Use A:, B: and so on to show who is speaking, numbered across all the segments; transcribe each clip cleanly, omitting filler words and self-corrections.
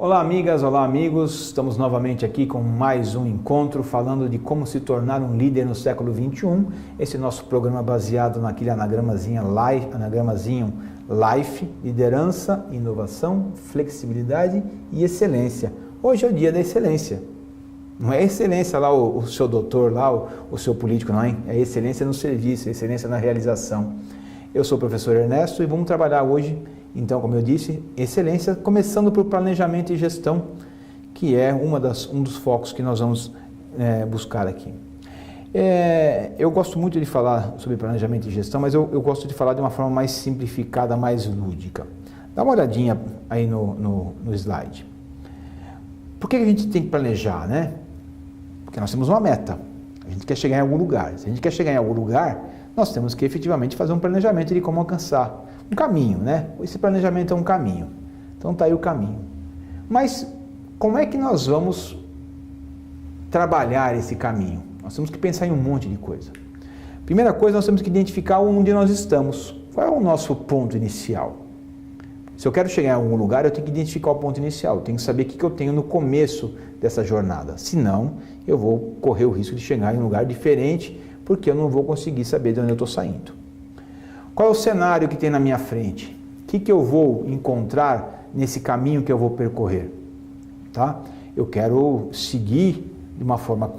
A: Olá amigas, olá amigos, estamos novamente aqui com mais um encontro falando de como se tornar um líder no século XXI. Esse é nosso programa baseado naquele anagramazinho Life, liderança, inovação, flexibilidade e excelência. Hoje é o dia da excelência. Não é excelência lá o seu doutor, lá o seu político, não é? É excelência no serviço, é excelência na realização. Eu sou o professor Ernesto e vamos trabalhar hoje, então, como eu disse, excelência, começando pelo planejamento e gestão, que é um dos focos que nós vamos buscar aqui. Eu gosto muito de falar sobre planejamento e gestão, mas eu gosto de falar de uma forma mais simplificada, mais lúdica. Dá uma olhadinha aí no slide. Por que a gente tem que planejar, né? Porque nós temos uma meta, a gente quer chegar em algum lugar. Se a gente quer chegar em algum lugar, nós temos que efetivamente fazer um planejamento de como alcançar. Um caminho, né? Esse planejamento é um caminho. Então tá aí o caminho. Mas como é que nós vamos trabalhar esse caminho? Nós temos que pensar em um monte de coisa. Primeira coisa, nós temos que identificar onde nós estamos. Qual é o nosso ponto inicial? Se eu quero chegar em algum lugar, eu tenho que identificar o ponto inicial. Eu tenho que saber o que eu tenho no começo dessa jornada. Senão, eu vou correr o risco de chegar em um lugar diferente, porque eu não vou conseguir saber de onde eu estou saindo. Qual é o cenário que tem na minha frente? O que eu vou encontrar nesse caminho que eu vou percorrer? Tá? Eu quero seguir de uma forma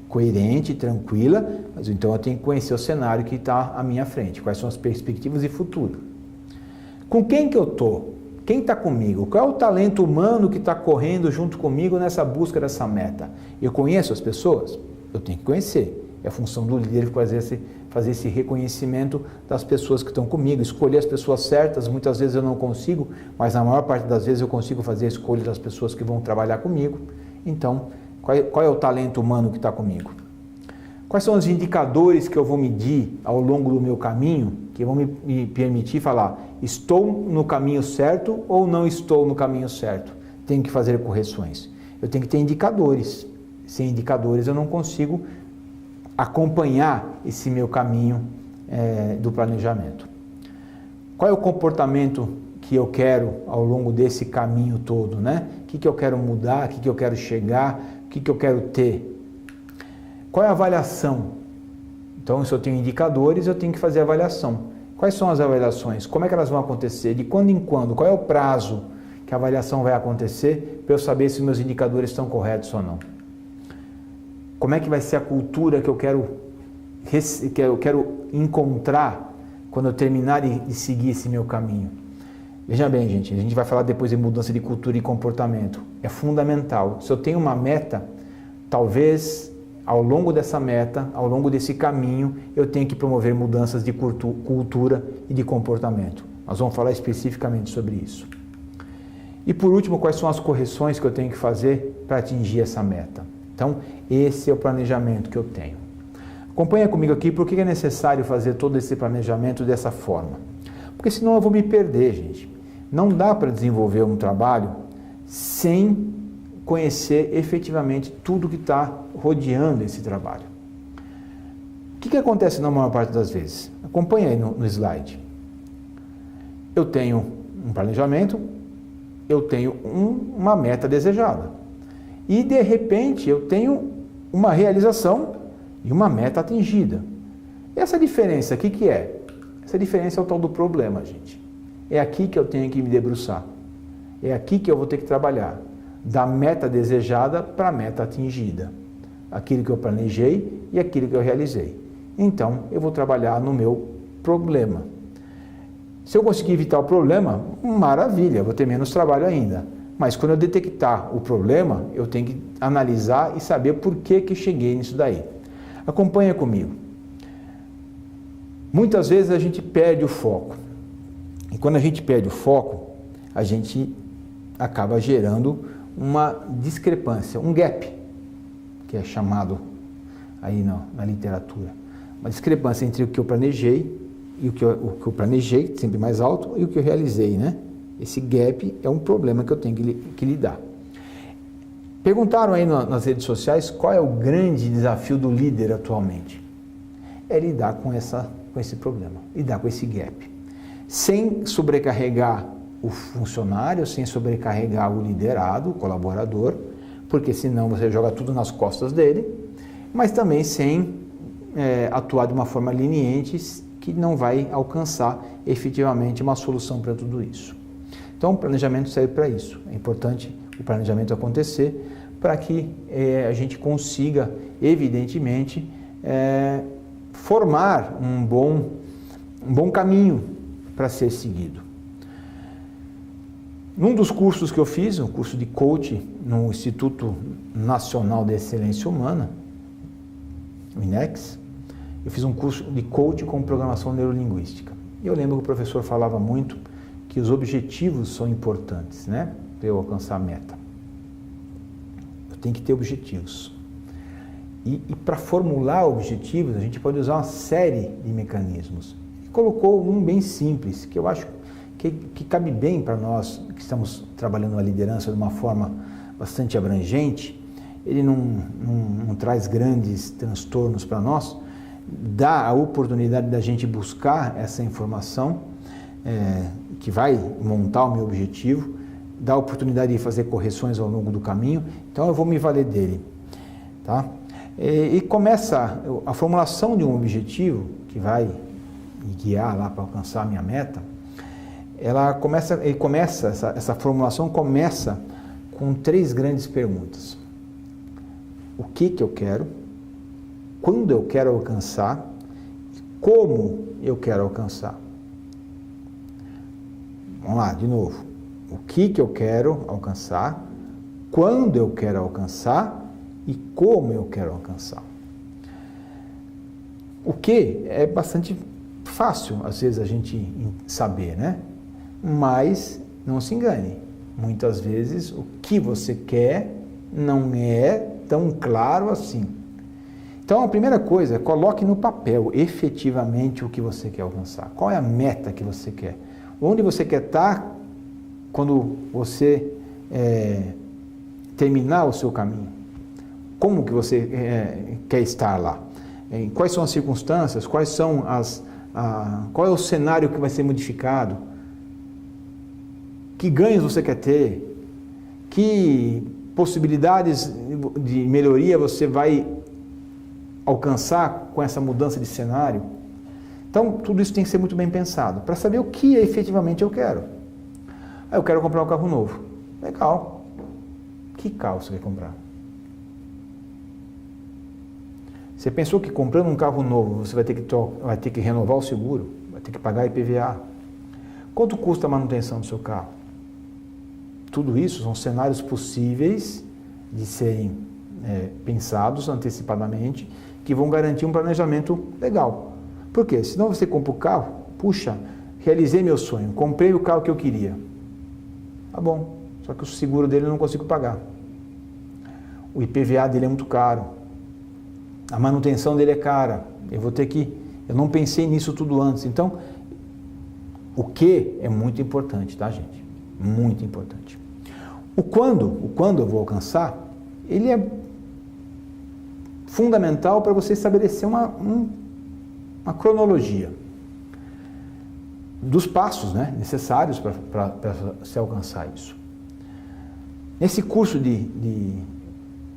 A: coerente, tranquila, mas então eu tenho que conhecer o cenário que está à minha frente. Quais são as perspectivas e futuro? Com quem que eu estou? Quem está comigo? Qual é o talento humano que está correndo junto comigo nessa busca dessa meta? Eu conheço as pessoas? Eu tenho que conhecer. É a função do líder fazer esse reconhecimento das pessoas que estão comigo, escolher as pessoas certas. Muitas vezes eu não consigo, mas na maior parte das vezes eu consigo fazer a escolha das pessoas que vão trabalhar comigo. Então, qual é o talento humano que está comigo? Quais são os indicadores que eu vou medir ao longo do meu caminho, que vão me permitir falar, estou no caminho certo ou não estou no caminho certo? Tenho que fazer correções. Eu tenho que ter indicadores. Sem indicadores eu não consigo acompanhar esse meu caminho do planejamento. Qual é o comportamento que eu quero ao longo desse caminho todo, né? O que eu quero mudar, o que eu quero chegar, o que eu quero ter? Qual é a avaliação? Então, se eu tenho indicadores, eu tenho que fazer avaliação. Quais são as avaliações? Como é que elas vão acontecer? De quando em quando? Qual é o prazo que a avaliação vai acontecer para eu saber se meus indicadores estão corretos ou não? Como é que vai ser a cultura que eu quero encontrar quando eu terminar de seguir esse meu caminho? Veja bem, gente, a gente vai falar depois de mudança de cultura e comportamento. É fundamental. Se eu tenho uma meta, talvez ao longo dessa meta, ao longo desse caminho, eu tenha que promover mudanças de cultura e de comportamento. Nós vamos falar especificamente sobre isso. E por último, quais são as correções que eu tenho que fazer para atingir essa meta? Então, esse é o planejamento que eu tenho. Acompanha comigo aqui por que é necessário fazer todo esse planejamento dessa forma. Porque senão eu vou me perder, gente. Não dá para desenvolver um trabalho sem conhecer efetivamente tudo que está rodeando esse trabalho. O que acontece na maior parte das vezes? Acompanha aí no slide. Eu tenho um planejamento, eu tenho uma meta desejada. E, de repente, eu tenho uma realização e uma meta atingida. Essa diferença, o que é? Essa diferença é o tal do problema, gente. É aqui que eu tenho que me debruçar. É aqui que eu vou ter que trabalhar. Da meta desejada para a meta atingida. Aquilo que eu planejei e aquilo que eu realizei. Então, eu vou trabalhar no meu problema. Se eu conseguir evitar o problema, maravilha, vou ter menos trabalho ainda. Mas quando eu detectar o problema, eu tenho que analisar e saber por que cheguei nisso daí. Acompanha comigo. Muitas vezes a gente perde o foco. E quando a gente perde o foco, a gente acaba gerando uma discrepância, um gap, que é chamado aí na literatura. Uma discrepância entre o que eu planejei e o que eu planejei, sempre mais alto, e o que eu realizei, né? Esse gap é um problema que eu tenho que lidar. Perguntaram aí nas redes sociais qual é o grande desafio do líder atualmente. É lidar com esse problema, lidar com esse gap. Sem sobrecarregar o funcionário, sem sobrecarregar o liderado, o colaborador, porque senão você joga tudo nas costas dele, mas também sem atuar de uma forma leniente que não vai alcançar efetivamente uma solução para tudo isso. Então, o planejamento serve para isso. É importante o planejamento acontecer para que a gente consiga, evidentemente, formar um bom caminho para ser seguido. Num dos cursos que eu fiz, um curso de coach no Instituto Nacional de Excelência Humana, o INEX, eu fiz um curso de coach com programação neurolinguística. E eu lembro que o professor falava muito que os objetivos são importantes, né? Para eu alcançar a meta. Eu tenho que ter objetivos. E para formular objetivos, a gente pode usar uma série de mecanismos. Ele colocou um bem simples, que eu acho que cabe bem para nós que estamos trabalhando a liderança de uma forma bastante abrangente. Ele não traz grandes transtornos para nós, dá a oportunidade da gente buscar essa informação que vai montar o meu objetivo, dá a oportunidade de fazer correções ao longo do caminho, então eu vou me valer dele. Tá? E começa a formulação de um objetivo que vai me guiar lá para alcançar a minha meta. Essa formulação começa com 3 grandes perguntas. O que eu quero? Quando eu quero alcançar? Como eu quero alcançar? Vamos lá, de novo. O que eu quero alcançar? Quando eu quero alcançar? E como eu quero alcançar? O que é bastante fácil, às vezes, a gente saber, né? Mas não se engane, muitas vezes o que você quer não é tão claro assim. Então a primeira coisa é coloque no papel efetivamente o que você quer alcançar. Qual é a meta que você quer? Onde você quer estar quando você terminar o seu caminho? Como que você quer estar lá? Quais são as circunstâncias? Qual é o cenário que vai ser modificado? Que ganhos você quer ter? Que possibilidades de melhoria você vai alcançar com essa mudança de cenário? Então, tudo isso tem que ser muito bem pensado, para saber o que efetivamente eu quero. Eu quero comprar um carro novo. Legal. Que carro você quer comprar? Você pensou que comprando um carro novo, você vai ter que renovar o seguro? Vai ter que pagar IPVA? Quanto custa a manutenção do seu carro? Tudo isso são cenários possíveis de serem pensados antecipadamente, que vão garantir um planejamento legal. Por quê? Senão você compra o carro, puxa, realizei meu sonho, comprei o carro que eu queria. Tá bom, só que o seguro dele eu não consigo pagar. O IPVA dele é muito caro. A manutenção dele é cara. Eu não pensei nisso tudo antes. Então, o que é muito importante, tá, gente? Muito importante. O quando eu vou alcançar, ele é fundamental para você estabelecer uma cronologia dos passos, né, necessários para se alcançar isso. Nesse curso de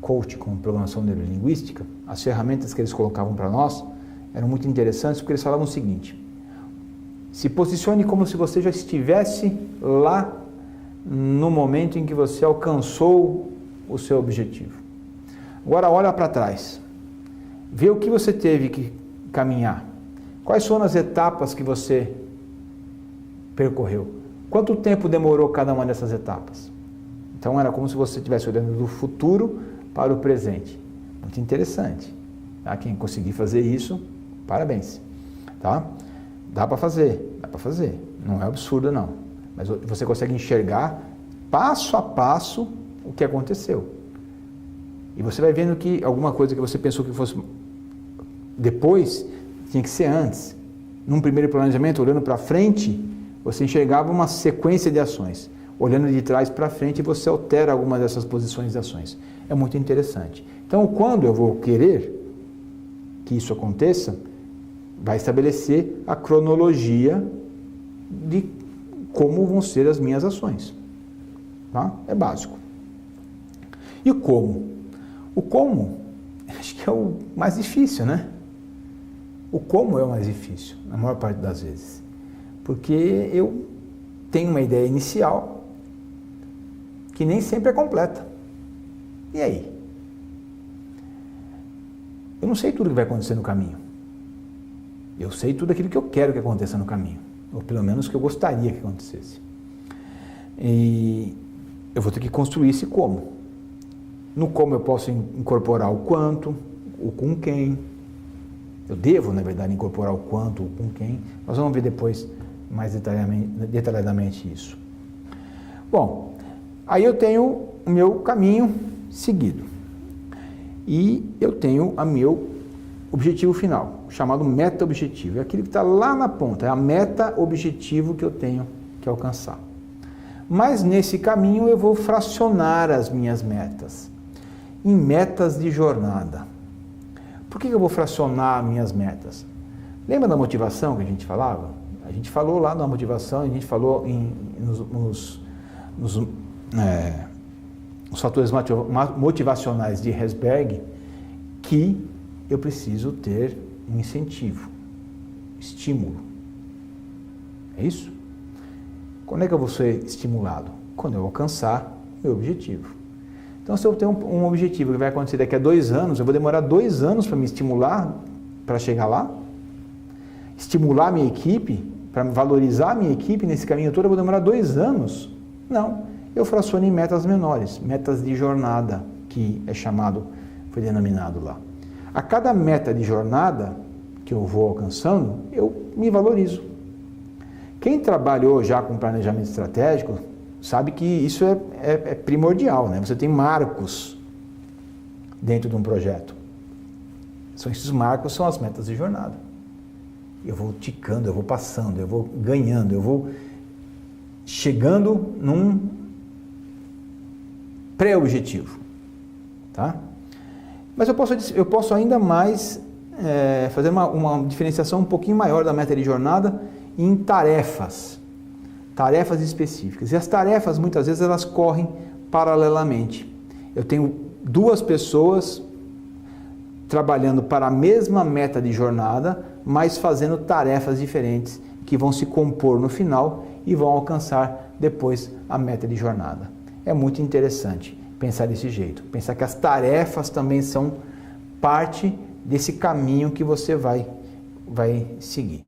A: coach com programação neurolinguística, as ferramentas que eles colocavam para nós eram muito interessantes, porque eles falavam o seguinte: se posicione como se você já estivesse lá no momento em que você alcançou o seu objetivo. Agora olha para trás, vê o que você teve que caminhar, quais foram as etapas que você percorreu, quanto tempo demorou cada uma dessas etapas. Então era como se você estivesse olhando do futuro para o presente. Muito interessante. Tá? Quem conseguir fazer isso, parabéns. Tá? Dá para fazer, não é absurdo não. Mas você consegue enxergar passo a passo o que aconteceu. E você vai vendo que alguma coisa que você pensou que fosse depois, tinha que ser antes. Num primeiro planejamento, olhando para frente, você enxergava uma sequência de ações. Olhando de trás para frente, você altera alguma dessas posições de ações. É muito interessante. Então, quando eu vou querer que isso aconteça, vai estabelecer a cronologia de como vão ser as minhas ações. Tá? É básico. E o como? O como, acho que é o mais difícil, né? O como é o mais difícil, na maior parte das vezes. Porque eu tenho uma ideia inicial que nem sempre é completa. E aí? Eu não sei tudo que vai acontecer no caminho. Eu sei tudo aquilo que eu quero que aconteça no caminho. Ou pelo menos que eu gostaria que acontecesse. E eu vou ter que construir esse como. No como eu posso incorporar o quanto, o com quem. Eu devo, na verdade, incorporar o quanto, o com quem. Nós vamos ver depois mais detalhadamente isso. Bom, aí eu tenho o meu caminho seguido. E eu tenho o meu objetivo final, chamado meta-objetivo. É aquilo que está lá na ponta, é a meta-objetivo que eu tenho que alcançar. Mas nesse caminho eu vou fracionar as minhas metas em metas de jornada. Por que eu vou fracionar minhas metas? Lembra da motivação que a gente falava? A gente falou lá na motivação, a gente falou nos fatores motivacionais de Herzberg, que eu preciso ter um incentivo, estímulo. É isso? Quando é que eu vou ser estimulado? Quando eu alcançar meu objetivo. Então, se eu tenho um objetivo que vai acontecer daqui a 2 anos, eu vou demorar 2 anos para me estimular para chegar lá? Estimular minha equipe, para valorizar a minha equipe nesse caminho todo, eu vou demorar 2 anos? Não. Eu fraciono em metas menores, metas de jornada, que é chamado, foi denominado lá. A cada meta de jornada que eu vou alcançando, eu me valorizo. Quem trabalhou já com planejamento estratégico sabe que isso é primordial, né? Você tem marcos dentro de um projeto. Esses marcos são as metas de jornada. Eu vou ticando, eu vou passando, eu vou ganhando, eu vou chegando num pré-objetivo, tá? Mas eu posso ainda mais fazer uma diferenciação um pouquinho maior da meta de jornada em tarefas específicas. E as tarefas, muitas vezes, elas correm paralelamente. Eu tenho 2 pessoas trabalhando para a mesma meta de jornada, mas fazendo tarefas diferentes que vão se compor no final e vão alcançar depois a meta de jornada. É muito interessante pensar desse jeito, pensar que as tarefas também são parte desse caminho que você vai seguir.